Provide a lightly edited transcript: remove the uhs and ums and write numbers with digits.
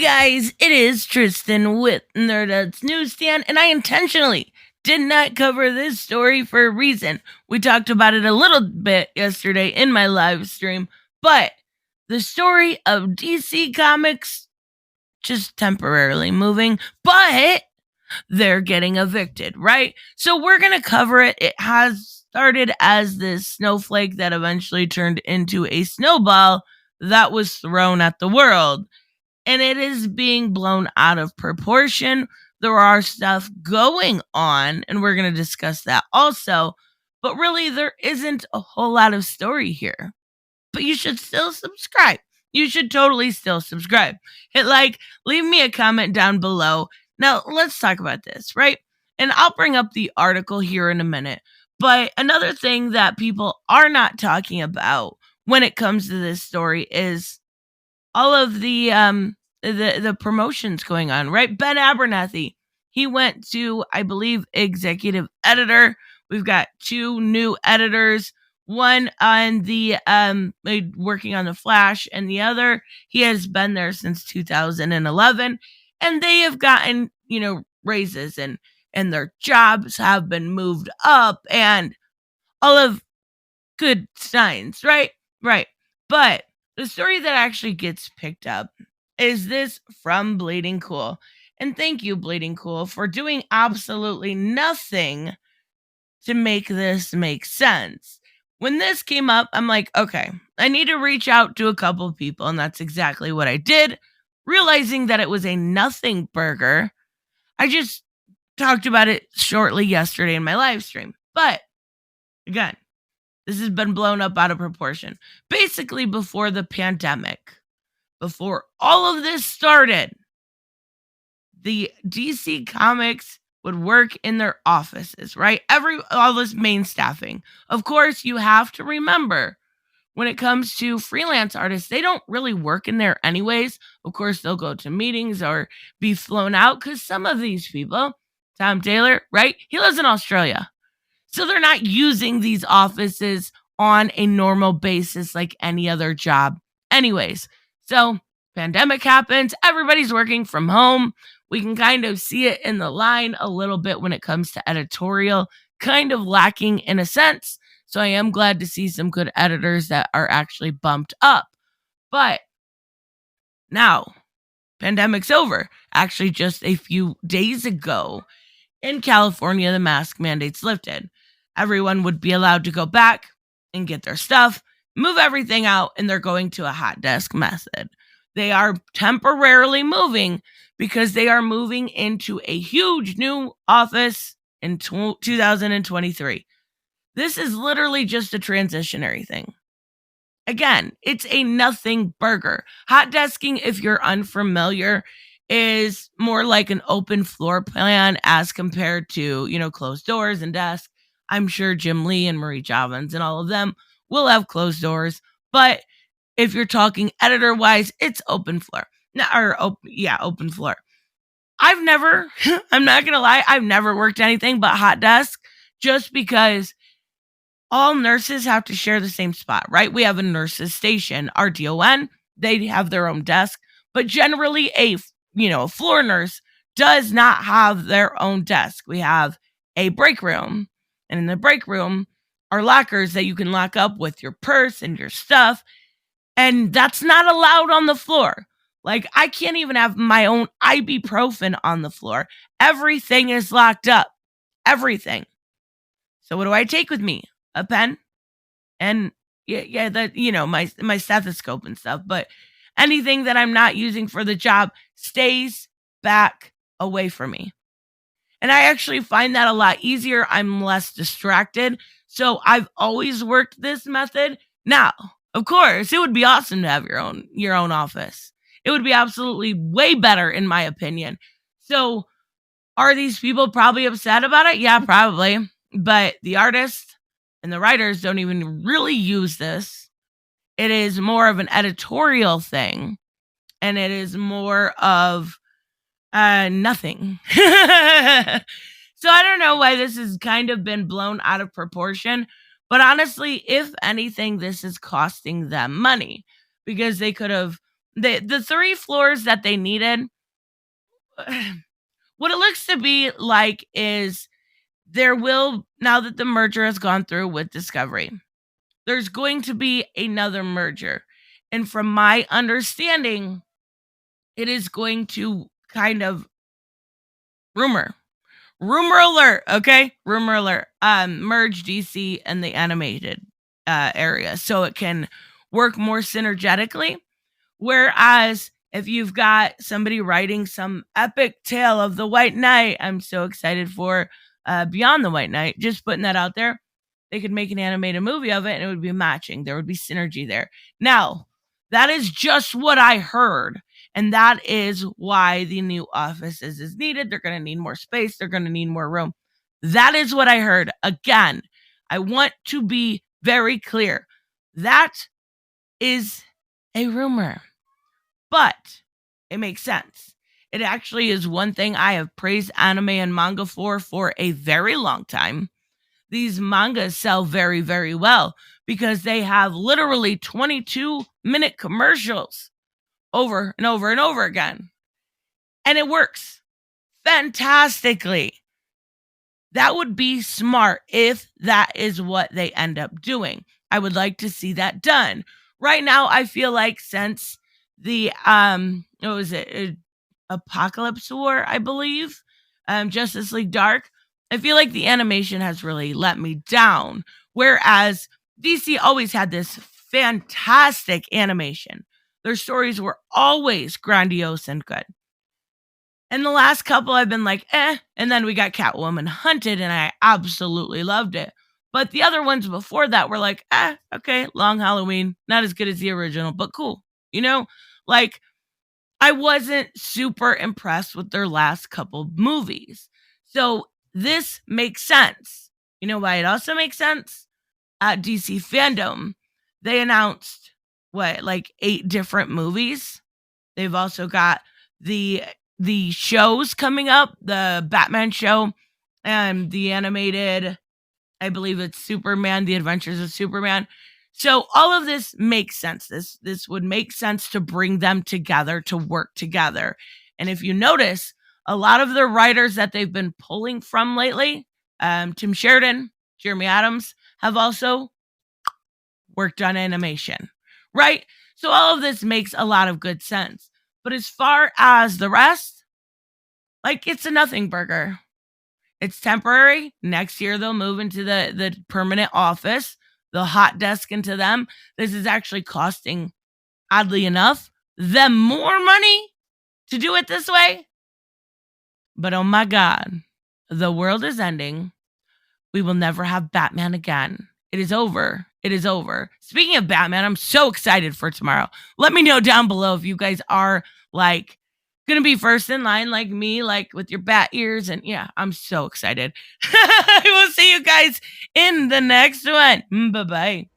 guys, it is Tristan with Nerdut's Newsstand, and I intentionally did not cover this story for a reason. We talked about it a little bit yesterday in my live stream, but the story of DC Comics just temporarily moving, but they're getting evicted, right? So we're going to cover it. It has started as this snowflake that eventually turned into a snowball that was thrown at the world. And it is being blown out of proportion. There are stuff going on, and we're going to discuss that also. But really, there isn't a whole lot of story here. But you should still subscribe. You should totally still subscribe. Hit like, leave me a comment down below. Now, let's talk about this, right? And I'll bring up the article here in a minute. But another thing that people are not talking about when it comes to this story is all of the promotions going on, right? Ben Abernathy, he went to, I believe, executive editor. We've got 2 new editors, one on the working on the Flash, and the other, he has been there since 2011, and they have gotten, raises, and their jobs have been moved up, and all of good signs, right? But the story that actually gets picked up is this from Bleeding Cool. And thank you, Bleeding Cool, for doing absolutely nothing to make this make sense. When this came up, I'm like, okay, I need to reach out to a couple of people, and that's exactly what I did. Realizing that it was a nothing burger, I just talked about it shortly yesterday in my live stream. But, again, this has been blown up out of proportion. Basically, before the pandemic, before all of this started, the DC Comics would work in their offices, right? All this main staffing. Of course, you have to remember, when it comes to freelance artists, they don't really work in there anyways. Of course, they'll go to meetings or be flown out, because some of these people, Tom Taylor, right? He lives in Australia. So they're not using these offices on a normal basis like any other job. Anyways, so pandemic happens. Everybody's working from home. We can kind of see it in the line a little bit when it comes to editorial, kind of lacking in a sense. So I am glad to see some good editors that are actually bumped up. But now, pandemic's over. Actually, just a few days ago in California, the mask mandates lifted. Everyone would be allowed to go back and get their stuff, move everything out, and they're going to a hot desk method. They are temporarily moving because they are moving into a huge new office in 2023. This is literally just a transitionary thing. Again, it's a nothing burger. Hot desking, if you're unfamiliar, is more like an open floor plan as compared to, closed doors and desks. I'm sure Jim Lee and Marie Javins and all of them will have closed doors. But if you're talking editor-wise, it's open floor. Open floor. I'm not going to lie, I've never worked anything but hot desk, just because all nurses have to share the same spot, right? We have a nurses station, RDON, they have their own desk, but generally a floor nurse does not have their own desk. We have a break room, and in the break room are lockers that you can lock up with your purse and your stuff, and that's not allowed on the floor. Like, I can't even have my own ibuprofen on the floor. Everything is locked up. Everything. So what do I take with me? A pen? And my stethoscope and stuff. But anything that I'm not using for the job stays back away from me. And I actually find that a lot easier. I'm less distracted. So I've always worked this method. Now, of course, it would be awesome to have your own office. It would be absolutely way better, in my opinion. So are these people probably upset about it? Yeah, probably. But the artists and the writers don't even really use this. It is more of an editorial thing. And it is more of nothing. So I don't know why this has kind of been blown out of proportion. But honestly, if anything, this is costing them money. Because they could have the 3 floors that they needed, what it looks to be like is there will, now that the merger has gone through with Discovery, there's going to be another merger. And from my understanding, it is going to kind of rumor alert, okay? Rumor alert. Merge DC and the animated area so it can work more synergetically. Whereas if you've got somebody writing some epic tale of the White Knight, I'm so excited for Beyond the White Knight, just putting that out there. They could make an animated movie of it and it would be matching. There would be synergy there. Now, that is just what I heard. And that is why the new office is needed. They're going to need more space. They're going to need more room. That is what I heard. Again, I want to be very clear. That is a rumor, but it makes sense. It actually is one thing I have praised anime and manga for a very long time. These mangas sell very, very well because they have literally 22-minute commercials over and over and over again. And it works fantastically. That would be smart if that is what they end up doing. I would like to see that done. Right now, I feel like since the, what was it? Apocalypse War, I believe, Justice League Dark, I feel like the animation has really let me down. Whereas DC always had this fantastic animation. Their stories were always grandiose and good. And the last couple I've been like, and then we got Catwoman Hunted, and I absolutely loved it. But the other ones before that were like, okay, Long Halloween, not as good as the original, but cool. You know, like, I wasn't super impressed with their last couple movies. So this makes sense. You know why it also makes sense? At DC Fandom, they announced, 8 different movies. They've also got the shows coming up, the Batman show and the animated, I believe it's Superman, The Adventures of Superman. So all of this makes sense. This would make sense to bring them together, to work together. And if you notice, a lot of the writers that they've been pulling from lately, Tim Sheridan, Jeremy Adams, have also worked on animation, right? So all of this makes a lot of good sense. But as far as the rest, it's a nothing burger. It's temporary. Next year, they'll move into the permanent office. The hot desk into them. This is actually costing, oddly enough, them more money to do it this way. But oh my God, the world is ending. We will never have Batman again. It is over. It is over. Speaking of Batman, I'm so excited for tomorrow. Let me know down below if you guys are gonna be first in line like me, with your bat ears. And yeah, I'm so excited. I will see you guys in the next one. Bye-bye.